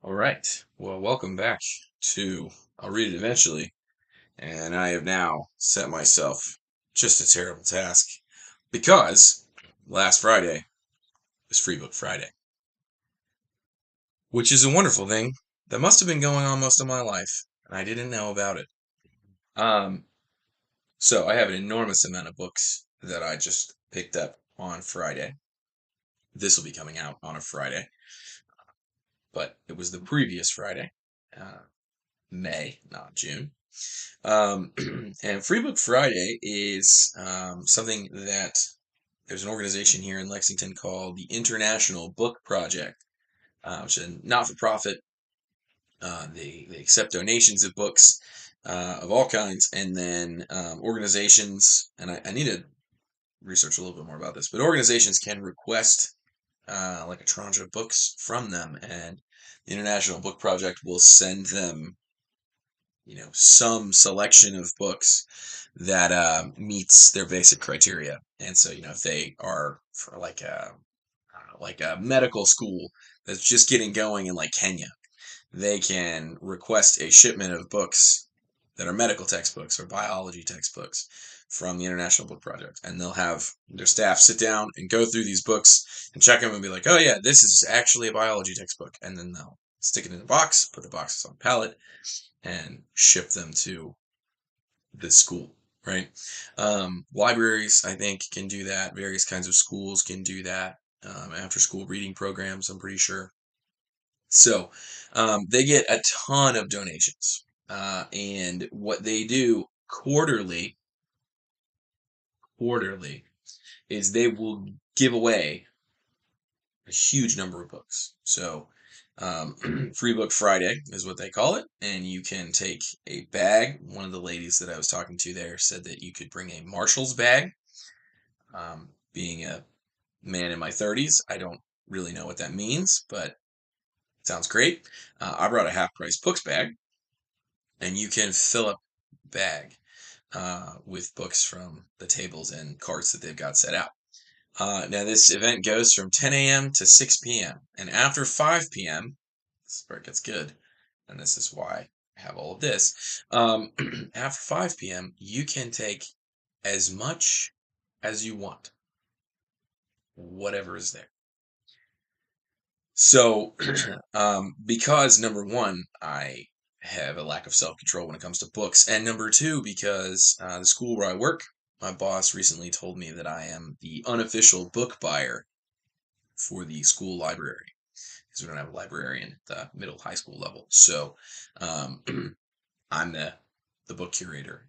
All right. Well, welcome back to I'll Read It Eventually. And I have now set myself just a terrible task because last Friday was Free Book Friday, which is a wonderful thing that must have been going on most of my life, and I didn't know about it. Um, so I have an enormous amount of books that I just picked up on Friday. This will be coming out on a Friday, but it was the previous Friday, uh, May, not June. Um, and Free Book Friday is something that there's an organization here in Lexington called the International Book Project, which is a not-for-profit. They accept donations of books of all kinds, and then organizations, and I need to research a little bit more about this, but organizations can request like a tranche of books from them, and the International Book Project will send them some selection of books that meets their basic criteria. And so, if they are for like a, I don't know, like a medical school that's just getting going in like Kenya, they can request a shipment of books that are medical textbooks or biology textbooks from the International Book Project. And they'll have their staff sit down and go through these books and check them and be like, oh, yeah, this is actually a biology textbook. And then they'll stick it in a box, put the boxes on a pallet, and ship them to the school, right? Libraries, I think, can do that. Various kinds of schools can do that. After school reading programs, I'm pretty sure. So they get a ton of donations. And what they do quarterly, is they will give away a huge number of books. So Free Book Friday is what they call it, and you can take a bag. One of the ladies that I was talking to there said that you could bring a Marshall's bag. Being a man in my 30s, I don't really know what that means, but it sounds great. I brought a half-price books bag, and you can fill up the bag with books from the tables and carts that they've got set out. Now, this event goes from 10 a.m. to 6 p.m. And after 5 p.m., this is where it gets good, and this is why I have all of this. After 5 p.m., you can take as much as you want, whatever is there. So, because number one, I have a lack of self control when it comes to books, and number two, because the school where I work, my boss recently told me that I am the unofficial book buyer for the school library because we don't have a librarian at the middle high school level. So um, I'm the book curator.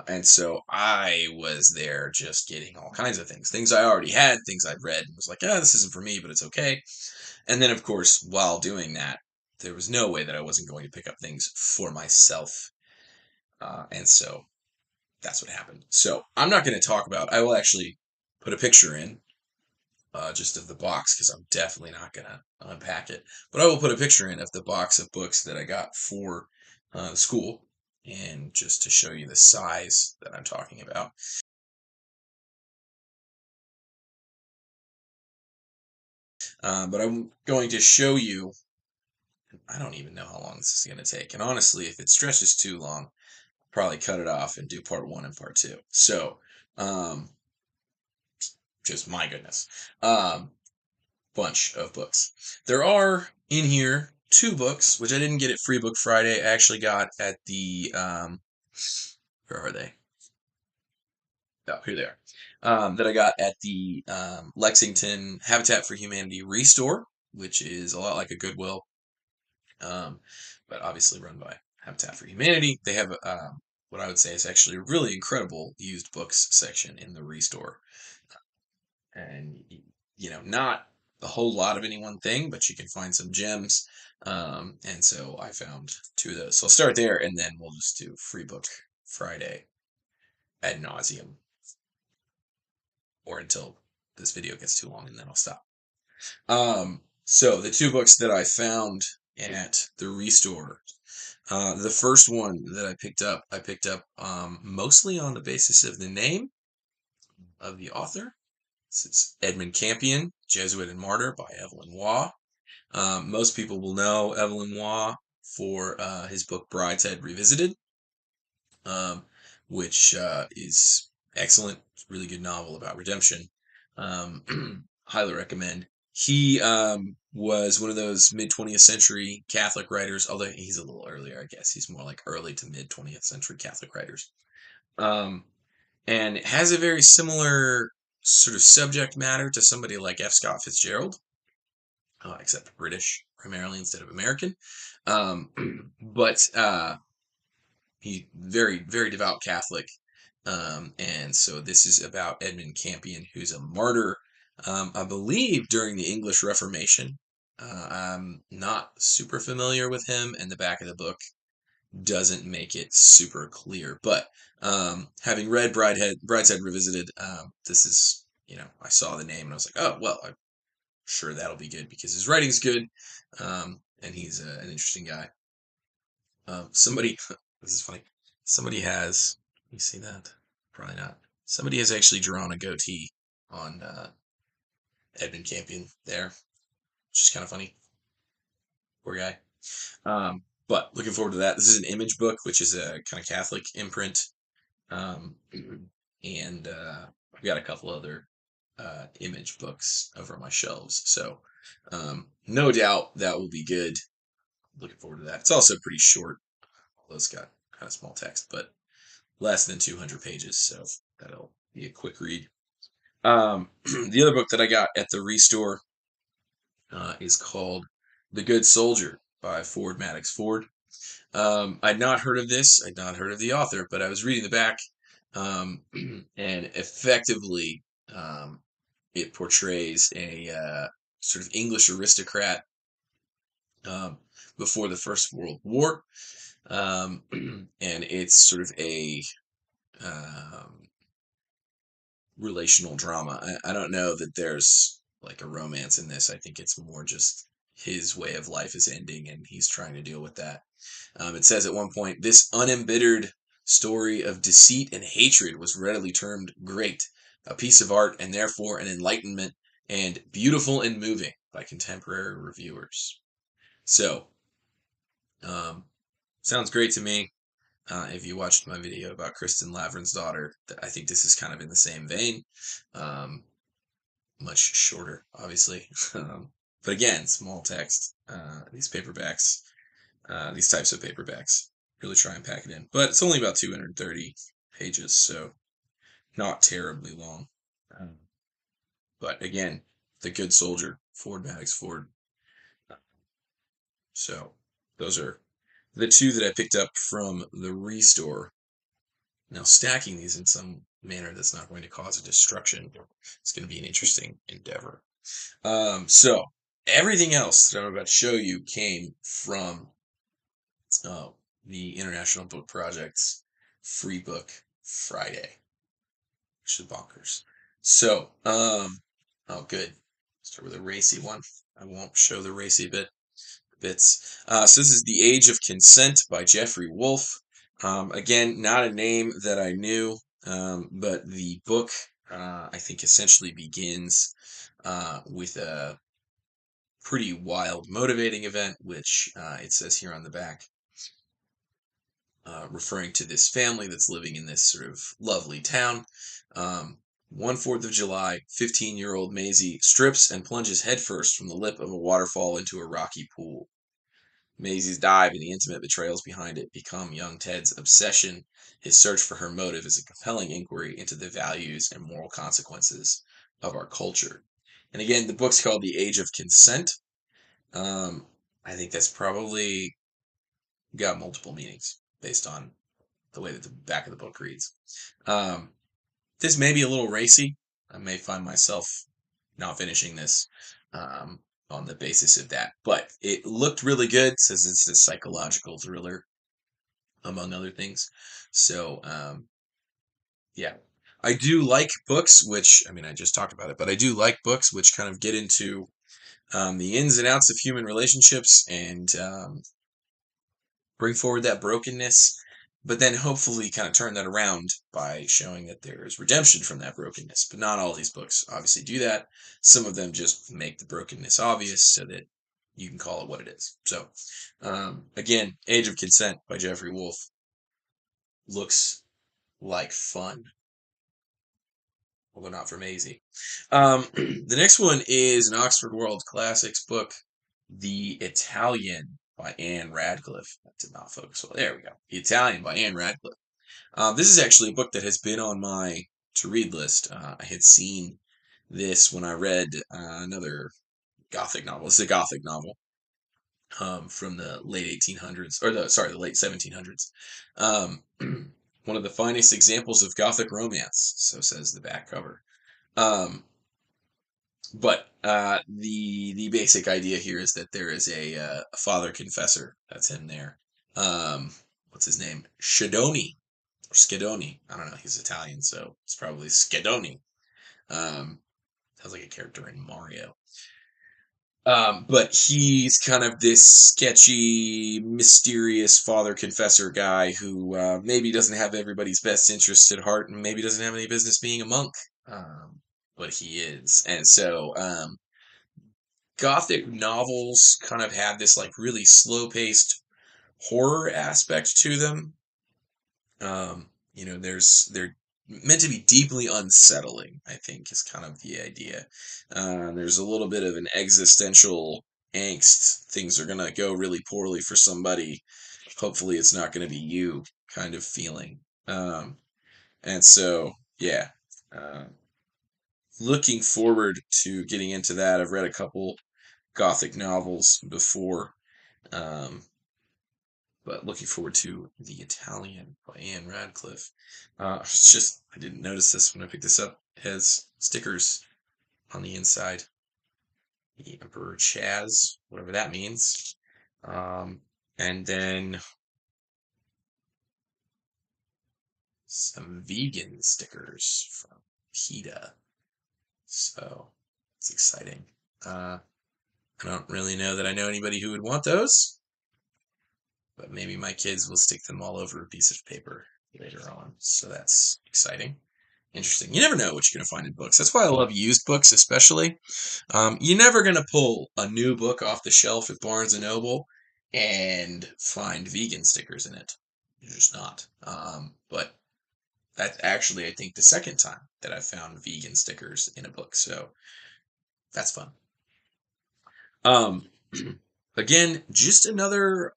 And so I was there just getting all kinds of things I already had, things I'd read, and was like, this isn't for me, but it's okay. And then, of course, while doing that, there was no way that I wasn't going to pick up things for myself. And so that's what happened. So I'm not going to talk about, I will actually put a picture in just of the box because I'm definitely not going to unpack it. But I will put a picture in of the box of books that I got for the school, and just to show you the size that I'm talking about. But I'm going to show you, I don't even know how long this is going to take. And honestly, if it stretches too long, I'll probably cut it off and do part one and part two. So, um, just my goodness. Um, Bunch of books. There are in here two books, which I didn't get at Free Book Friday. I actually got at the, where are they? Oh, here they are. That I got at the Lexington Habitat for Humanity Restore, which is a lot like a Goodwill, um, but obviously run by Habitat for Humanity. They have what I would say is actually a really incredible used books section in the Restore. And not a whole lot of any one thing, but you can find some gems. And so I found two of those. So I'll start there, and then we'll just do Free Book Friday ad nauseum, or until this video gets too long, and then I'll stop. So the two books that I found at the Restore. The first one that I picked up mostly on the basis of the name of the author. It's Edmund Campion, Jesuit and Martyr by Evelyn Waugh. Most people will know Evelyn Waugh for his book Brideshead Revisited, um, which is excellent. It's a really good novel about redemption. Highly recommend. He was one of those mid 20th century Catholic writers, although he's a little earlier, I guess. He's more like early to mid 20th century Catholic writers. Um, and has a very similar sort of subject matter to somebody like F. Scott Fitzgerald, except British primarily instead of American. But he very very devout Catholic, and so this is about Edmund Campion, who's a martyr, I believe during the English Reformation. I'm not super familiar with him, and the back of the book doesn't make it super clear. But having read Brideshead Revisited, this is, I saw the name and I was like, oh well, I'm sure that'll be good because his writing's good, and he's an interesting guy. Somebody, this is funny. Somebody has, you see that? Probably not. Somebody has actually drawn a goatee on Edmund Campion there, which is kind of funny. Poor guy. But looking forward to that. This is an image book, which is a kind of Catholic imprint. Um, and I've got a couple other image books over on my shelves. So no doubt that will be good. Looking forward to that. It's also pretty short, although it's got kind of small text, but less than 200 pages. So that'll be a quick read. The other book that I got at the Restore is called The Good Soldier by Madox Ford. I'd not heard of this. I'd not heard of the author, but I was reading the back, and effectively, it portrays a sort of English aristocrat before the First World War, and it's sort of a relational drama. I don't know that there's like a romance in this. I think it's more just his way of life is ending and he's trying to deal with that. It says at one point, this unembittered story of deceit and hatred was readily termed great, a piece of art, and therefore an enlightenment, and beautiful and moving by contemporary reviewers. So, sounds great to me. If you watched my video about Kristen Lavren's daughter, I think this is kind of in the same vein. Much shorter, obviously. But again, small text. These paperbacks, these types of paperbacks, really try and pack it in. But it's only about 230 pages, so not terribly long. But again, The Good Soldier, Madox Ford. So those are the two that I picked up from the Restore. Now, stacking these in some manner that's not going to cause a destruction is going to be an interesting endeavor. So, everything else that I'm about to show you came from the International Book Project's Free Book Friday, which is bonkers. So, oh, good. Start with a racy one. I won't show the racy bits. So this is The Age of Consent by Geoffrey Wolff. Again, not a name that I knew, but the book, I think, essentially begins with a pretty wild, motivating event, which it says here on the back, referring to this family that's living in this sort of lovely town. One 4th of July, 15-year-old Maisie strips and plunges headfirst from the lip of a waterfall into a rocky pool. Maisie's dive and the intimate betrayals behind it become young Ted's obsession. His search for her motive is a compelling inquiry into the values and moral consequences of our culture. And again, the book's called The Age of Consent. I think that's probably got multiple meanings based on the way that the back of the book reads. This may be a little racy. I may find myself not finishing this. On the basis of that. But it looked really good. It says it's a psychological thriller, among other things. So, yeah. I do like books, which, I mean, I just talked about it, but I do like books which kind of get into the ins and outs of human relationships and bring forward that brokenness, but then hopefully kind of turn that around by showing that there is redemption from that brokenness. But not all these books obviously do that. Some of them just make the brokenness obvious so that you can call it what it is. So, again, Age of Consent by Geoffrey Wolff looks like fun, although not for Maisie. The next one is an Oxford World Classics book, The Italian by Ann Radcliffe. That did not focus well. There we go. The Italian by Ann Radcliffe. This is actually a book that has been on my to-read list. I had seen this when I read another Gothic novel. It's a Gothic novel from the late 1800s, or the late 1700s. One of the finest examples of Gothic romance, so says the back cover. But the basic idea here is that there is a father confessor that's in there. What's his name? Schedoni or Schedoni. I don't know. He's Italian, so it's probably Schedoni. Sounds like a character in Mario. But he's kind of this sketchy, mysterious father confessor guy who maybe doesn't have everybody's best interests at heart and maybe doesn't have any business being a monk. But he is. And so Gothic novels kind of have this like really slow-paced horror aspect to them. They're meant to be deeply unsettling, I think, is kind of the idea. There's a little bit of an existential angst. Things are going to go really poorly for somebody. Hopefully it's not going to be you kind of feeling. And so, yeah. Looking forward to getting into that. I've read a couple Gothic novels before. But looking forward to The Italian by Ann Radcliffe. I didn't notice this when I picked this up. It has stickers on the inside. The Emperor Chaz, whatever that means. And then some vegan stickers from PETA. So it's exciting. I don't really know that I know anybody who would want those. But maybe my kids will stick them all over a piece of paper later on. So that's exciting. Interesting. You never know what you're going to find in books. That's why I love used books, especially. You're never going to pull a new book off the shelf at Barnes & Noble and find vegan stickers in it. You're just not. But that's actually, I think, the second time that I've found vegan stickers in a book. So that's fun. Again, just another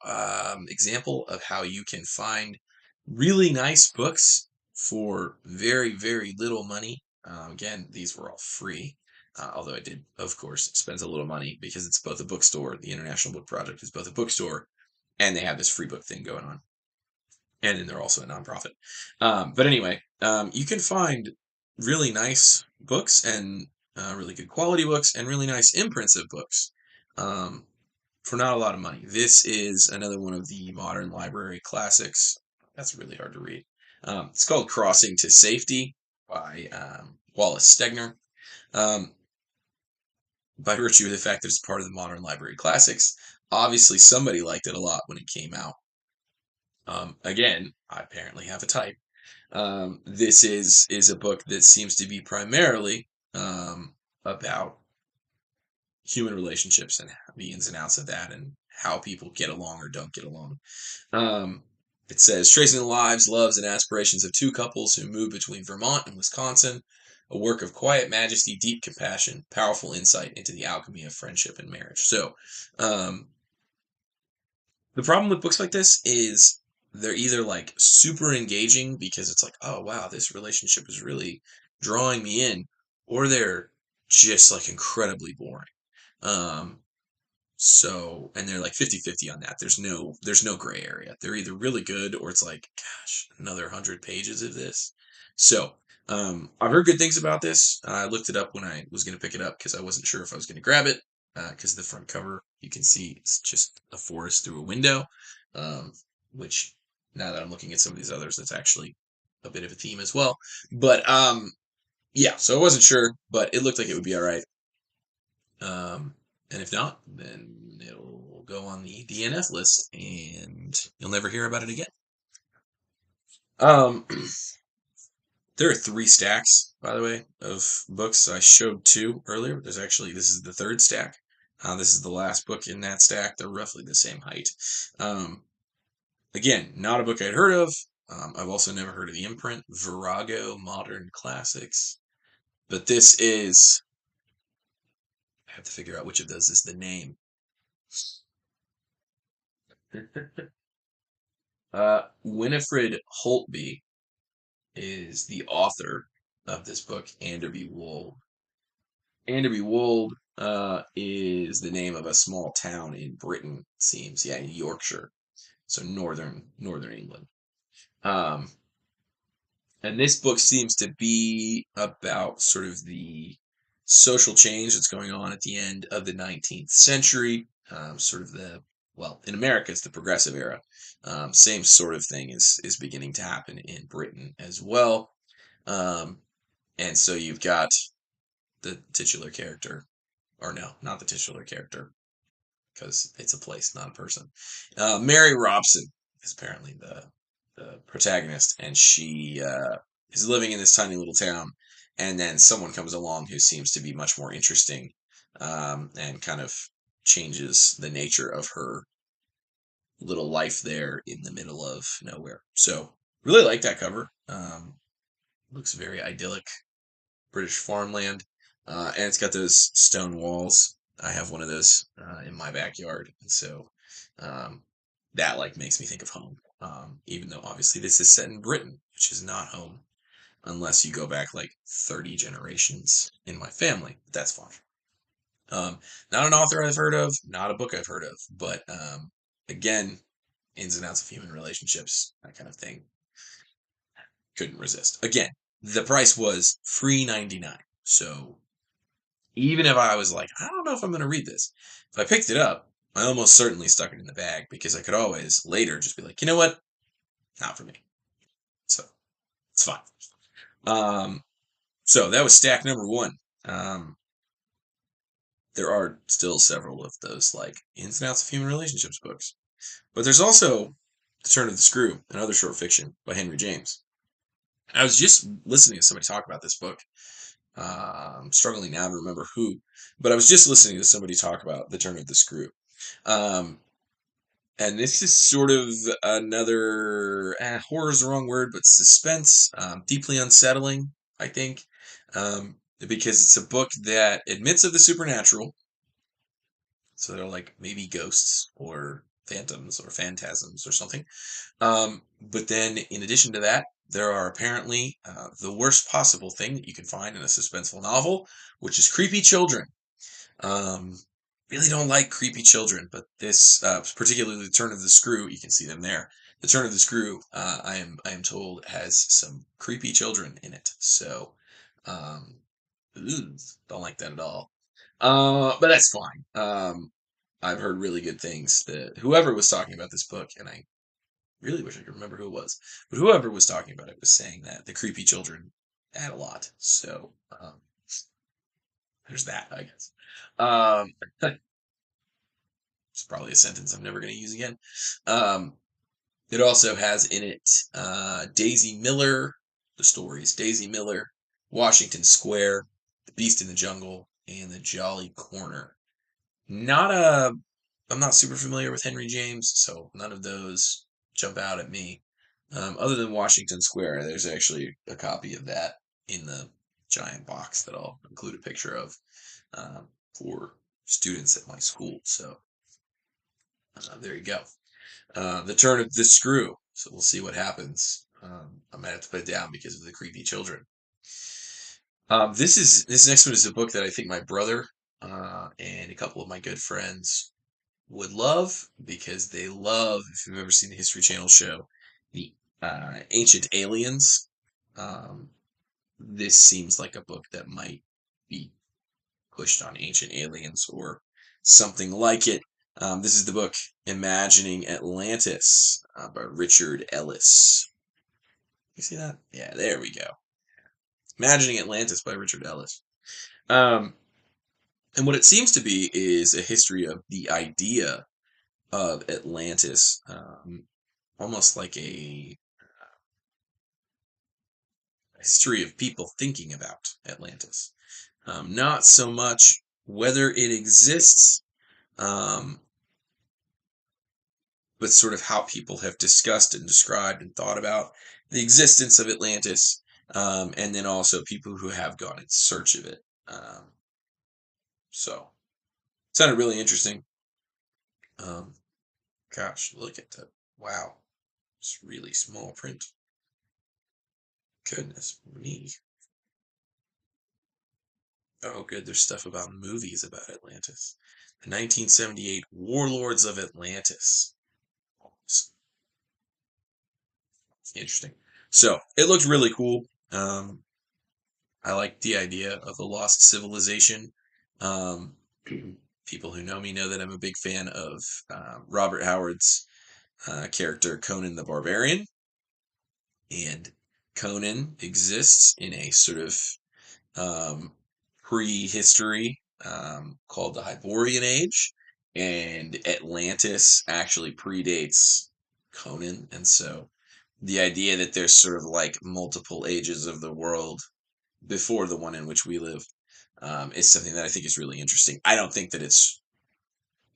example of how you can find really nice books for very, very little money. Again, these were all free, although I did, of course, spend a little money because it's both a bookstore. The International Book Project is both a bookstore, and they have this free book thing going on. And then they're also a nonprofit. But anyway, you can find really nice books and really good quality books and really nice imprints of books. For not a lot of money. This is another one of the modern library classics. That's really hard to read. It's called Crossing to Safety by Wallace Stegner. By virtue of the fact that it's part of the modern library classics, obviously somebody liked it a lot when it came out. Again, I apparently have a type. This is a book that seems to be primarily about human relationships and the ins and outs of that and how people get along or don't get along. It says, tracing the lives, loves, and aspirations of two couples who move between Vermont and Wisconsin, a work of quiet majesty, deep compassion, powerful insight into the alchemy of friendship and marriage. So, the problem with books like this is they're either like super engaging because it's like, oh wow, this relationship is really drawing me in, or they're just like incredibly boring. And they're like 50-50 on that. There's no gray area. They're either really good or it's like, gosh, another 100 pages of this. So, I've heard good things about this. I looked it up when I was going to pick it up because I wasn't sure if I was going to grab it. Because the front cover, you can see it's just a forest through a window. Which now that I'm looking at some of these others, that's actually a bit of a theme as well. But, yeah, so I wasn't sure, but it looked like it would be all right. And if not, then it'll go on the DNF list and you'll never hear about it again. There are 3 stacks, by the way, of books. I showed 2 earlier. This is the 3rd stack. This is the last book in that stack. They're roughly the same height. Again, not a book I'd heard of. I've also never heard of the imprint, Virago Modern Classics. But this is, I have to figure out which of those is the name. Winifred Holtby is the author of this book, Anderby Wold. Anderby Wold is the name of a small town in Britain, seems. Yeah, in Yorkshire. So northern England. Um, and this book seems to be about sort of the social change that's going on at the end of the 19th century. Sort of in America, it's the Progressive Era. Same sort of thing is beginning to happen in Britain as well. Um, and so you've got the titular character, or no, not the titular character, because it's a place, not a person. Mary Robson is apparently the protagonist, and she is living in this tiny little town. And then someone comes along who seems to be much more interesting, and kind of changes the nature of her little life there in the middle of nowhere. So really like that cover. Looks very idyllic, British farmland, and it's got those stone walls. I have one of those in my backyard, and so um, that like makes me think of home. Even though obviously this is set in Britain, which is not home unless you go back like 30 generations in my family. But that's fine. Not an author I've heard of, not a book I've heard of, but again, ins and outs of human relationships, that kind of thing. Couldn't resist. Again, the price was $3.99. So even if I was like, I don't know if I'm going to read this, if I picked it up, I almost certainly stuck it in the bag because I could always later just be like, you know what? Not for me. So it's fine. Um, so that was stack number one. Um, there are still several of those like ins and outs of human relationships books, but there's also The Turn of the Screw, another short fiction by Henry James. I was just listening to somebody talk about this book. I'm struggling now to remember who, but I was just listening to somebody talk about The Turn of the Screw. Um, and this is sort of another, horror is the wrong word, but suspense, deeply unsettling, I think, because it's a book that admits of the supernatural. So they're like maybe ghosts or phantoms or phantasms or something. But then, in addition to that, there are apparently the worst possible thing that you can find in a suspenseful novel, which is creepy children. Um, really don't like creepy children, but this, particularly The Turn of the Screw, you can see them there. The Turn of the Screw, I am told, has some creepy children in it. So, um, don't like that at all. But that's fine. I've heard really good things that whoever was talking about this book, and I really wish I could remember who it was, but whoever was talking about it was saying that the creepy children add a lot. So there's that, I guess. Um, it's probably a sentence I'm never going to use again. Um, it also has in it Daisy Miller, the stories Daisy Miller, Washington Square, The Beast in the Jungle, and The Jolly Corner. Not a, I'm not super familiar with Henry James, so none of those jump out at me. Other than Washington Square, there's actually a copy of that in the giant box that I'll include a picture of for students at my school. So there you go. The Turn of the Screw. So we'll see what happens. I might have to put it down because of the creepy children. This next one is a book that I think my brother and a couple of my good friends would love because they love, if you've ever seen the History Channel show, the Ancient Aliens. Um, this seems like a book that might be pushed on Ancient Aliens or something like it. This is the book Imagining Atlantis by Richard Ellis. You see that? Yeah, there we go. Imagining Atlantis by Richard Ellis. Um, and what it seems to be is a history of the idea of Atlantis, almost like a history of people thinking about Atlantis. Not so much whether it exists, but sort of how people have discussed and described and thought about the existence of Atlantis, and then also people who have gone in search of it. So, it sounded really interesting. Gosh, look at that. Wow. It's really small print. Goodness me. Oh, good. There's stuff about movies about Atlantis. The 1978 Warlords of Atlantis. Interesting. So, it looked really cool. I like the idea of a lost civilization. Um, people who know me know that I'm a big fan of Robert Howard's character Conan the Barbarian. And Conan exists in a sort of prehistory called the Hyborian Age, and Atlantis actually predates Conan. And so the idea that there's sort of like multiple ages of the world before the one in which we live is something that I think is really interesting. I don't think that it's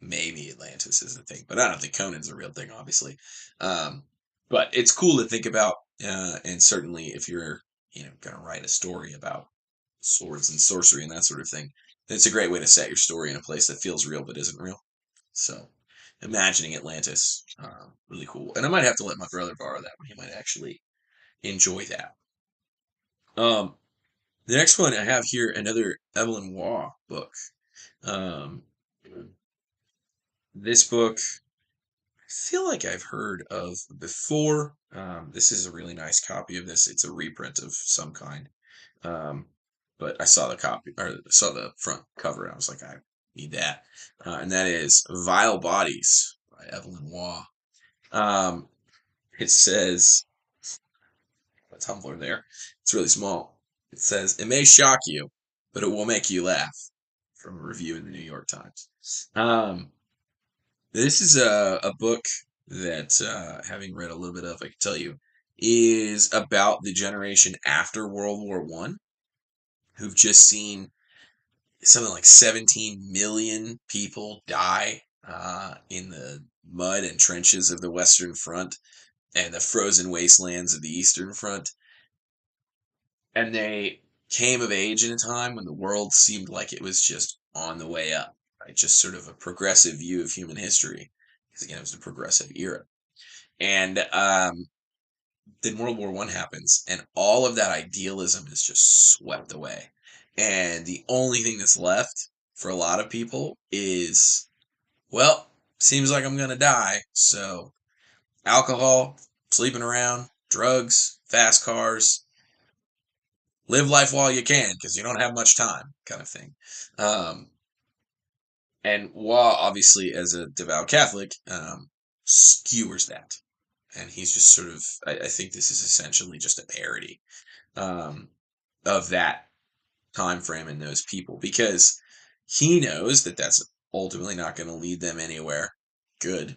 maybe Atlantis is a thing, but I don't think Conan's a real thing, obviously. But it's cool to think about, and certainly if you're going to write a story about swords and sorcery and that sort of thing, it's a great way to set your story in a place that feels real but isn't real. So, imagining Atlantis, really cool. And I might have to let my brother borrow that one. He might actually enjoy that. The next one I have here, another Evelyn Waugh book. Um, this book, I feel like I've heard of before. This is a really nice copy of this. It's a reprint of some kind. But I saw the copy, or saw the front cover, and I was like, I need that. And that is Vile Bodies by Evelyn Waugh. It says, a Tumblr there. It's really small. It says, it may shock you, but it will make you laugh. From a review in the New York Times. This is a book that, having read a little bit of, I can tell you, is about the generation after World War One, who've just seen something like 17 million people die in the mud and trenches of the Western Front and the frozen wastelands of the Eastern Front. And they came of age in a time when the world seemed like it was just on the way up, right? Just sort of a progressive view of human history, because again, it was a progressive era. And then World War One happens, and all of that idealism is just swept away. And the only thing that's left for a lot of people is, well, seems like I'm gonna die, so alcohol, sleeping around, drugs, fast cars, live life while you can because you don't have much time, kind of thing. And Waugh, obviously, as a devout Catholic, skewers that. And he's just sort of, I think this is essentially just a parody of that time frame and those people, because he knows that that's ultimately not going to lead them anywhere good.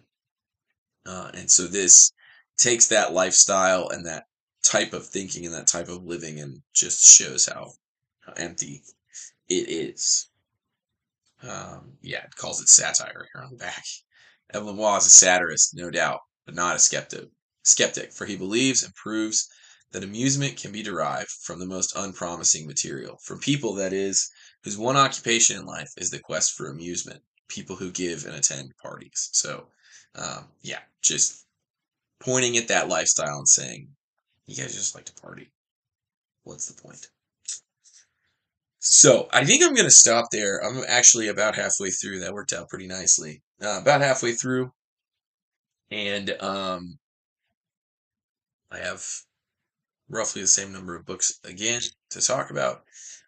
And so this takes that lifestyle and that type of thinking and that type of living and just shows how empty it is. It calls it satire here on the back. Evelyn Waugh is a satirist, no doubt, but not a skeptic, for he believes and proves that amusement can be derived from the most unpromising material, from people, that is, whose one occupation in life is the quest for amusement, people who give and attend parties. So, just pointing at that lifestyle and saying, you guys just like to party. What's the point? So I think I'm going to stop there. I'm actually about halfway through. That worked out pretty nicely. About halfway through. And I have roughly the same number of books again to talk about.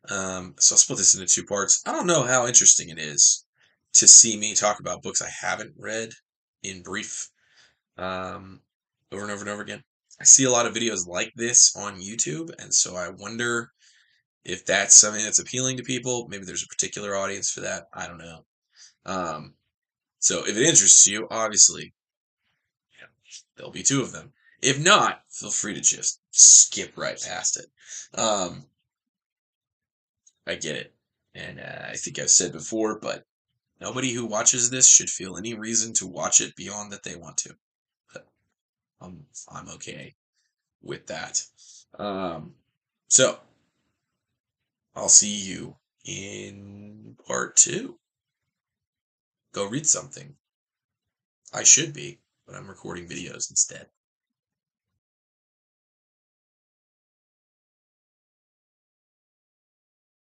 So I'll split this into two parts. I don't know how interesting it is to see me talk about books I haven't read in brief over and over and over again. I see a lot of videos like this on YouTube, and so I wonder if that's something that's appealing to people. Maybe there's a particular audience for that. I don't know. So if it interests you, obviously, there'll be two of them. If not, feel free to just skip right past it. I get it. And I think I've said before, but Nobody who watches this should feel any reason to watch it beyond that they want to. But I'm okay with that. So I'll see you in part 2. Go read something. I should be, but I'm recording videos instead.